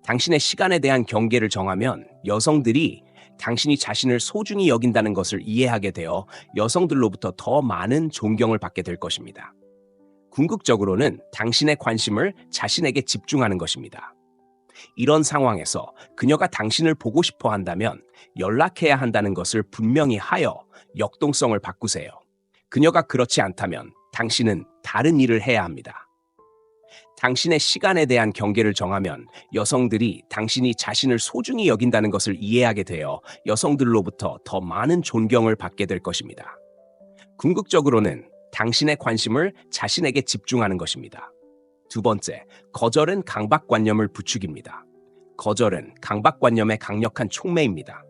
A: 당신의 시간에 대한 경계를 정하면 여성들이 당신이 자신을 소중히 여긴다는 것을 이해하게 되어 여성들로부터 더 많은 존경을 받게 될 것입니다. 궁극적으로는 당신의 관심을 자신에게 집중하는 것입니다. 이런 상황에서 그녀가 당신을 보고 싶어 한다면 연락해야 한다는 것을 분명히 하여 역동성을 바꾸세요. 그녀가 그렇지 않다면 당신은 다른 일을 해야 합니다. 당신의 시간에 대한 경계를 정하면 여성들이 당신이 자신을 소중히 여긴다는 것을 이해하게 되어 여성들로부터 더 많은 존경을 받게 될 것입니다. 궁극적으로는 당신의 관심을 자신에게 집중하는 것입니다. 두 번째, 거절은 강박관념을 부추깁니다. 거절은 강박관념의 강력한 촉매입니다.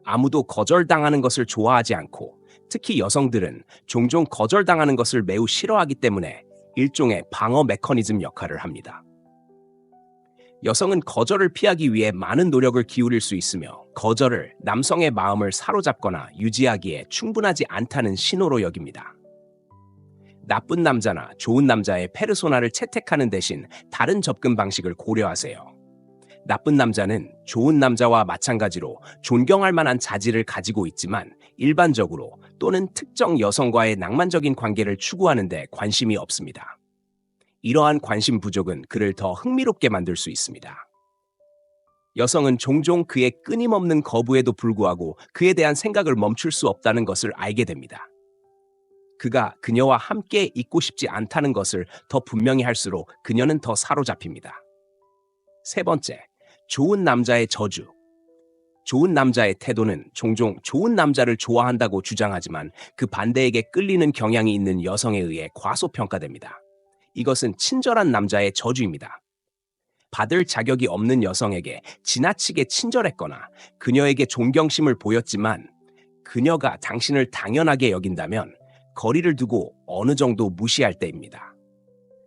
A: 아무도 거절당하는 것을 좋아하지 않고 특히 여성들은 종종 거절당하는 것을 매우 싫어하기 때문에 일종의 방어 메커니즘 역할을 합니다. 여성은 거절을 피하기 위해 많은 노력을 기울일 수 있으며 거절을 남성의 마음을 사로잡거나 유지하기에 충분하지 않다는 신호로 여깁니다. 나쁜 남자나 좋은 남자의 페르소나를 채택하는 대신 다른 접근 방식을 고려하세요. 나쁜 남자는 좋은 남자와 마찬가지로 존경할 만한 자질을 가지고 있지만 일반적으로 또는 특정 여성과의 낭만적인 관계를 추구하는 데 관심이 없습니다. 이러한 관심 부족은 그를 더 흥미롭게 만들 수 있습니다. 여성은 종종 그의 끊임없는 거부에도 불구하고 그에 대한 생각을 멈출 수 없다는 것을 알게 됩니다. 그가 그녀와 함께 있고 싶지 않다는 것을 더 분명히 할수록 그녀는 더 사로잡힙니다. 세 번째, 좋은 남자의 저주. 좋은 남자의 태도는 종종 좋은 남자를 좋아한다고 주장하지만 그 반대에게 끌리는 경향이 있는 여성에 의해 과소평가됩니다. 이것은 친절한 남자의 저주입니다. 받을 자격이 없는 여성에게 지나치게 친절했거나 그녀에게 존경심을 보였지만 그녀가 당신을 당연하게 여긴다면 거리를 두고 어느 정도 무시할 때입니다.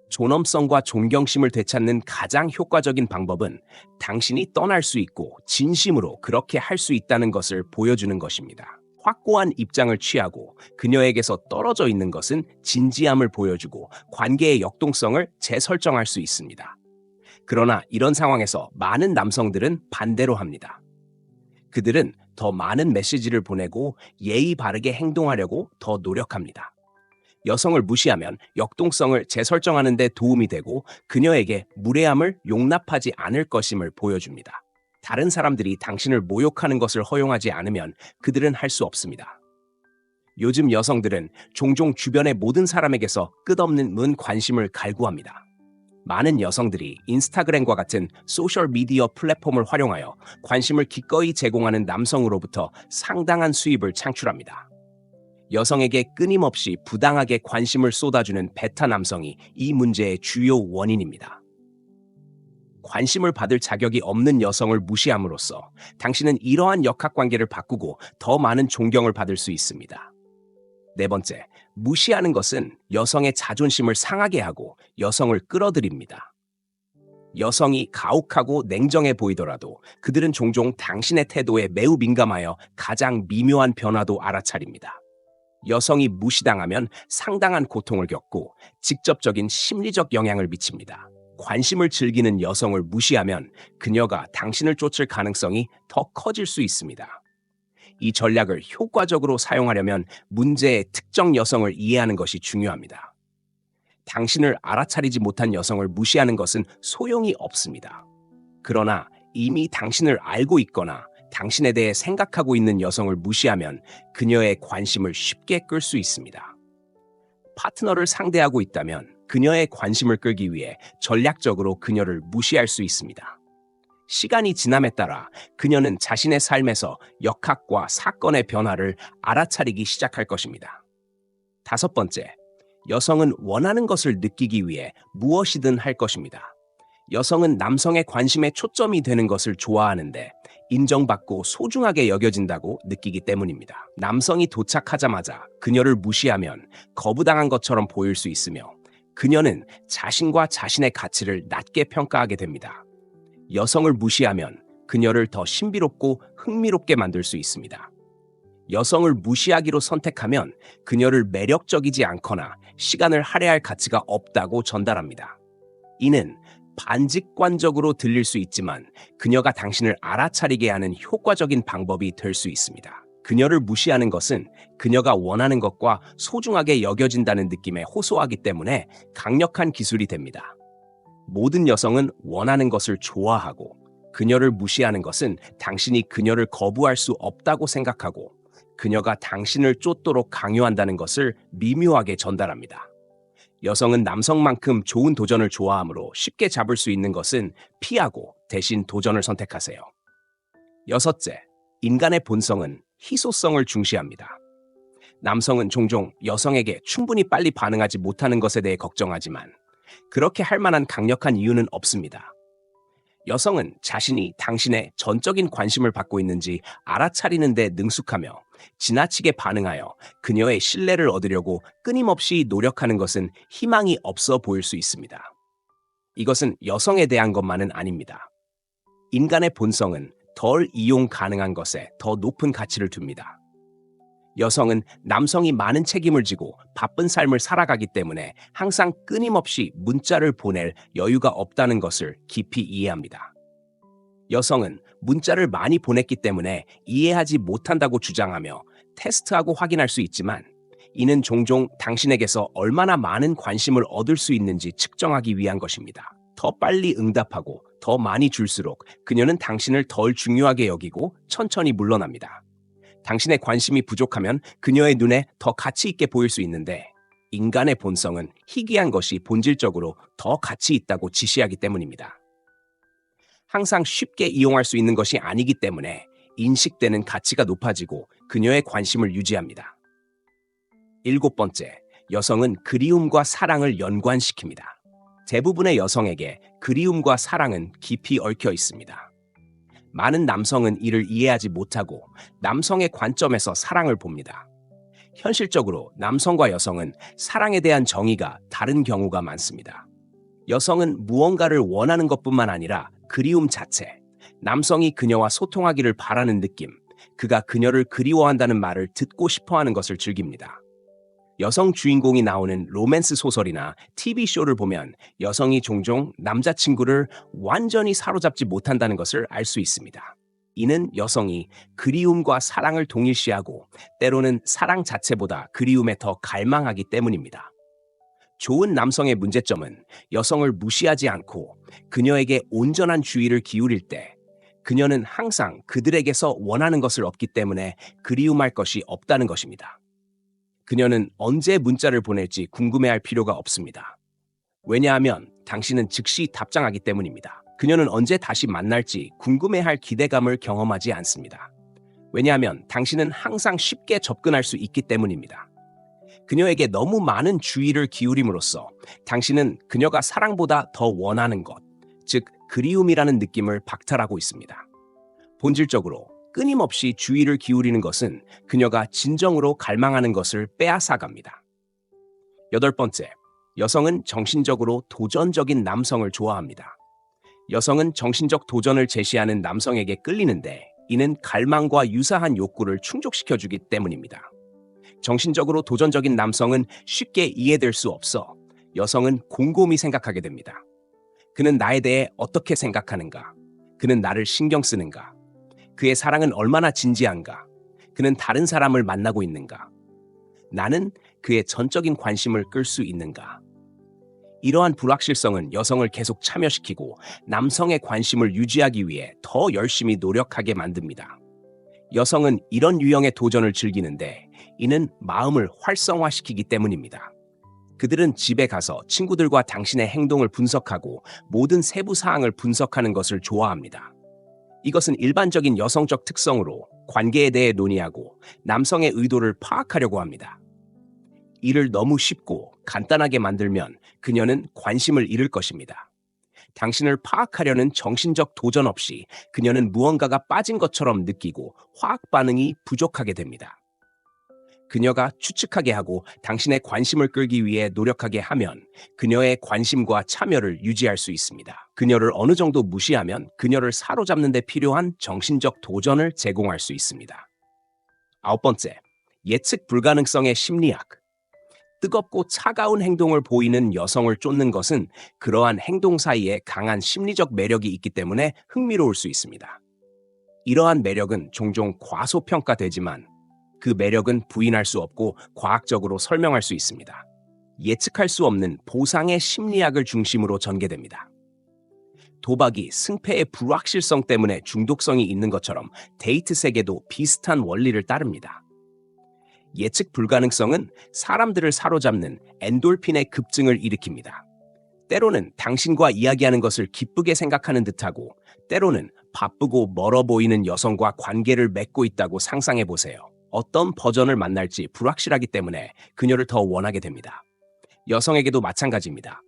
A: 존엄성과 존경심을 되찾는 가장 효과적인 방법은 당신이 떠날 수 있고 진심으로 그렇게 할 수 있다는 것을 보여주는 것입니다. 확고한 입장을 취하고 그녀에게서 떨어져 있는 것은 진지함을 보여주고 관계의 역동성을 재설정할 수 있습니다. 그러나 이런 상황에서 많은 남성들은 반대로 합니다. 그들은 더 많은 메시지를 보내고 예의 바르게 행동하려고 더 노력합니다. 여성을 무시하면 역동성을 재설정하는 데 도움이 되고 그녀에게 무례함을 용납하지 않을 것임을 보여줍니다. 다른 사람들이 당신을 모욕하는 것을 허용하지 않으면 그들은 할 수 없습니다. 요즘 여성들은 종종 주변의 모든 사람에게서 끝없는 관심을 갈구합니다. 많은 여성들이 인스타그램과 같은 소셜미디어 플랫폼을 활용하여 관심을 기꺼이 제공하는 남성으로부터 상당한 수입을 창출합니다. 여성에게 끊임없이 부당하게 관심을 쏟아주는 베타 남성이 이 문제의 주요 원인입니다. 관심을 받을 자격이 없는 여성을 무시함으로써 당신은 이러한 역학관계를 바꾸고 더 많은 존경을 받을 수 있습니다. 네 번째, 무시하는 것은 여성의 자존심을 상하게 하고 여성을 끌어들입니다. 여성이 가혹하고 냉정해 보이더라도 그들은 종종 당신의 태도에 매우 민감하여 가장 미묘한 변화도 알아차립니다. 여성이 무시당하면 상당한 고통을 겪고 직접적인 심리적 영향을 미칩니다. 관심을 즐기는 여성을 무시하면 그녀가 당신을 쫓을 가능성이 더 커질 수 있습니다. 이 전략을 효과적으로 사용하려면 문제의 특정 여성을 이해하는 것이 중요합니다. 당신을 알아차리지 못한 여성을 무시하는 것은 소용이 없습니다. 그러나 이미 당신을 알고 있거나 당신에 대해 생각하고 있는 여성을 무시하면 그녀의 관심을 쉽게 끌 수 있습니다. 파트너를 상대하고 있다면 그녀의 관심을 끌기 위해 전략적으로 그녀를 무시할 수 있습니다. 시간이 지남에 따라 그녀는 자신의 삶에서 역학과 사건의 변화를 알아차리기 시작할 것입니다. 다섯 번째, 여성은 원하는 것을 느끼기 위해 무엇이든 할 것입니다. 여성은 남성의 관심에 초점이 되는 것을 좋아하는데 인정받고 소중하게 여겨진다고 느끼기 때문입니다. 남성이 도착하자마자 그녀를 무시하면 거부당한 것처럼 보일 수 있으며 그녀는 자신과 자신의 가치를 낮게 평가하게 됩니다. 여성을 무시하면 그녀를 더 신비롭고 흥미롭게 만들 수 있습니다. 여성을 무시하기로 선택하면 그녀를 매력적이지 않거나 시간을 할애할 가치가 없다고 전달합니다. 이는 반직관적으로 들릴 수 있지만 그녀가 당신을 알아차리게 하는 효과적인 방법이 될 수 있습니다. 그녀를 무시하는 것은 그녀가 원하는 것과 소중하게 여겨진다는 느낌에 호소하기 때문에 강력한 기술이 됩니다. 모든 여성은 원하는 것을 좋아하고 그녀를 무시하는 것은 당신이 그녀를 거부할 수 없다고 생각하고 그녀가 당신을 쫓도록 강요한다는 것을 미묘하게 전달합니다. 여성은 남성만큼 좋은 도전을 좋아하므로 쉽게 잡을 수 있는 것은 피하고 대신 도전을 선택하세요. 여섯째, 인간의 본성은 희소성을 중시합니다. 남성은 종종 여성에게 충분히 빨리 반응하지 못하는 것에 대해 걱정하지만 그렇게 할 만한 강력한 이유는 없습니다. 여성은 자신이 당신의 전적인 관심을 받고 있는지 알아차리는 데 능숙하며 지나치게 반응하여 그녀의 신뢰를 얻으려고 끊임없이 노력하는 것은 희망이 없어 보일 수 있습니다. 이것은 여성에 대한 것만은 아닙니다. 인간의 본성은 덜 이용 가능한 것에 더 높은 가치를 둡니다. 여성은 남성이 많은 책임을 지고 바쁜 삶을 살아가기 때문에 항상 끊임없이 문자를 보낼 여유가 없다는 것을 깊이 이해합니다. 여성은 문자를 많이 보냈기 때문에 이해하지 못한다고 주장하며 테스트하고 확인할 수 있지만 이는 종종 당신에게서 얼마나 많은 관심을 얻을 수 있는지 측정하기 위한 것입니다. 더 빨리 응답하고 더 많이 줄수록 그녀는 당신을 덜 중요하게 여기고 천천히 물러납니다. 당신의 관심이 부족하면 그녀의 눈에 더 가치 있게 보일 수 있는데 인간의 본성은 희귀한 것이 본질적으로 더 가치 있다고 지시하기 때문입니다. 항상 쉽게 이용할 수 있는 것이 아니기 때문에 인식되는 가치가 높아지고 그녀의 관심을 유지합니다. 일곱 번째, 여성은 그리움과 사랑을 연관시킵니다. 대부분의 여성에게 그리움과 사랑은 깊이 얽혀 있습니다. 많은 남성은 이를 이해하지 못하고 남성의 관점에서 사랑을 봅니다. 현실적으로 남성과 여성은 사랑에 대한 정의가 다른 경우가 많습니다. 여성은 무언가를 원하는 것뿐만 아니라 그리움 자체, 남성이 그녀와 소통하기를 바라는 느낌, 그가 그녀를 그리워한다는 말을 듣고 싶어하는 것을 즐깁니다. 여성 주인공이 나오는 로맨스 소설이나 TV쇼를 보면 여성이 종종 남자친구를 완전히 사로잡지 못한다는 것을 알 수 있습니다. 이는 여성이 그리움과 사랑을 동일시하고 때로는 사랑 자체보다 그리움에 더 갈망하기 때문입니다. 좋은 남성의 문제점은 여성을 무시하지 않고 그녀에게 온전한 주의를 기울일 때 그녀는 항상 그들에게서 원하는 것을 얻기 때문에 그리움할 것이 없다는 것입니다. 그녀는 언제 문자를 보낼지 궁금해할 필요가 없습니다. 왜냐하면 당신은 즉시 답장하기 때문입니다. 그녀는 언제 다시 만날지 궁금해할 기대감을 경험하지 않습니다. 왜냐하면 당신은 항상 쉽게 접근할 수 있기 때문입니다. 그녀에게 너무 많은 주의를 기울임으로써 당신은 그녀가 사랑보다 더 원하는 것, 즉 그리움이라는 느낌을 박탈하고 있습니다. 본질적으로 끊임없이 주의를 기울이는 것은 그녀가 진정으로 갈망하는 것을 빼앗아갑니다. 8번째, 여성은 정신적으로 도전적인 남성을 좋아합니다. 여성은 정신적 도전을 제시하는 남성에게 끌리는데 이는 갈망과 유사한 욕구를 충족시켜주기 때문입니다. 정신적으로 도전적인 남성은 쉽게 이해될 수 없어 여성은 곰곰이 생각하게 됩니다. 그는 나에 대해 어떻게 생각하는가? 그는 나를 신경 쓰는가? 그의 사랑은 얼마나 진지한가? 그는 다른 사람을 만나고 있는가? 나는 그의 전적인 관심을 끌 수 있는가? 이러한 불확실성은 여성을 계속 참여시키고 남성의 관심을 유지하기 위해 더 열심히 노력하게 만듭니다. 여성은 이런 유형의 도전을 즐기는데 이는 마음을 활성화시키기 때문입니다. 그들은 집에 가서 친구들과 당신의 행동을 분석하고 모든 세부 사항을 분석하는 것을 좋아합니다. 이것은 일반적인 여성적 특성으로 관계에 대해 논의하고 남성의 의도를 파악하려고 합니다. 이를 너무 쉽고 간단하게 만들면 그녀는 관심을 잃을 것입니다. 당신을 파악하려는 정신적 도전 없이 그녀는 무언가가 빠진 것처럼 느끼고 화학 반응이 부족하게 됩니다. 그녀가 추측하게 하고 당신의 관심을 끌기 위해 노력하게 하면 그녀의 관심과 참여를 유지할 수 있습니다. 그녀를 어느 정도 무시하면 그녀를 사로잡는 데 필요한 정신적 도전을 제공할 수 있습니다. 9번째, 예측 불가능성의 심리학. 뜨겁고 차가운 행동을 보이는 여성을 쫓는 것은 그러한 행동 사이에 강한 심리적 매력이 있기 때문에 흥미로울 수 있습니다. 이러한 매력은 종종 과소평가되지만 그 매력은 부인할 수 없고 과학적으로 설명할 수 있습니다. 예측할 수 없는 보상의 심리학을 중심으로 전개됩니다. 도박이 승패의 불확실성 때문에 중독성이 있는 것처럼 데이트 세계도 비슷한 원리를 따릅니다. 예측 불가능성은 사람들을 사로잡는 엔돌핀의 급증을 일으킵니다. 때로는 당신과 이야기하는 것을 기쁘게 생각하는 듯하고 때로는 바쁘고 멀어 보이는 여성과 관계를 맺고 있다고 상상해 보세요. 어떤 버전을 만날지 불확실하기 때문에 그녀를 더 원하게 됩니다. 여성에게도 마찬가지입니다.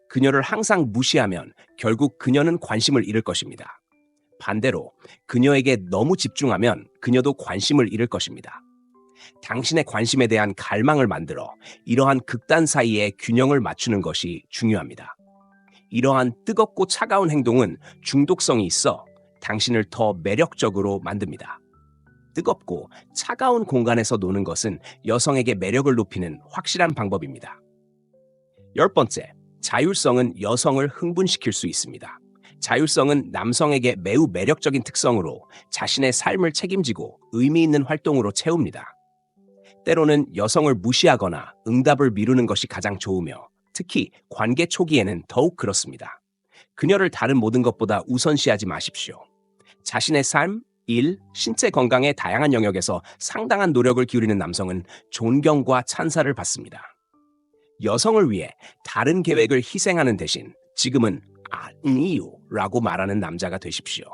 A: 그녀를 항상 무시하면 결국 그녀는 관심을 잃을 것입니다. 반대로 그녀에게 너무 집중하면 그녀도 관심을 잃을 것입니다. 당신의 관심에 대한 갈망을 만들어 이러한 극단 사이의 균형을 맞추는 것이 중요합니다. 이러한 뜨겁고 차가운 행동은 중독성이 있어 당신을 더 매력적으로 만듭니다. 뜨겁고 차가운 공간에서 노는 것은 여성에게 매력을 높이는 확실한 방법입니다. 10번째, 자율성은 여성을 흥분시킬 수 있습니다. 자율성은 남성에게 매우 매력적인 특성으로 자신의 삶을 책임지고 의미 있는 활동으로 채웁니다. 때로는 여성을 무시하거나 응답을 미루는 것이 가장 좋으며 특히 관계 초기에는 더욱 그렇습니다. 그녀를 다른 모든 것보다 우선시하지 마십시오. 자신의 삶, 일, 신체 건강의 다양한 영역에서 상당한 노력을 기울이는 남성은 존경과 찬사를 받습니다. 여성을 위해 다른 계획을 희생하는 대신 지금은 아니요 라고 말하는 남자가 되십시오.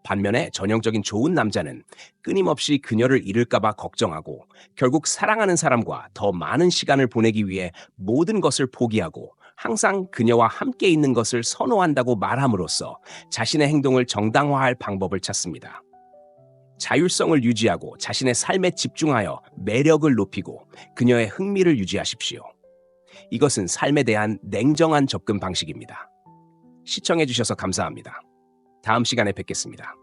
A: 반면에 전형적인 좋은 남자는 끊임없이 그녀를 잃을까봐 걱정하고 결국 사랑하는 사람과 더 많은 시간을 보내기 위해 모든 것을 포기하고 항상 그녀와 함께 있는 것을 선호한다고 말함으로써 자신의 행동을 정당화할 방법을 찾습니다. 자율성을 유지하고 자신의 삶에 집중하여 매력을 높이고 그녀의 흥미를 유지하십시오. 이것은 삶에 대한 냉정한 접근 방식입니다. 시청해주셔서 감사합니다. 다음 시간에 뵙겠습니다.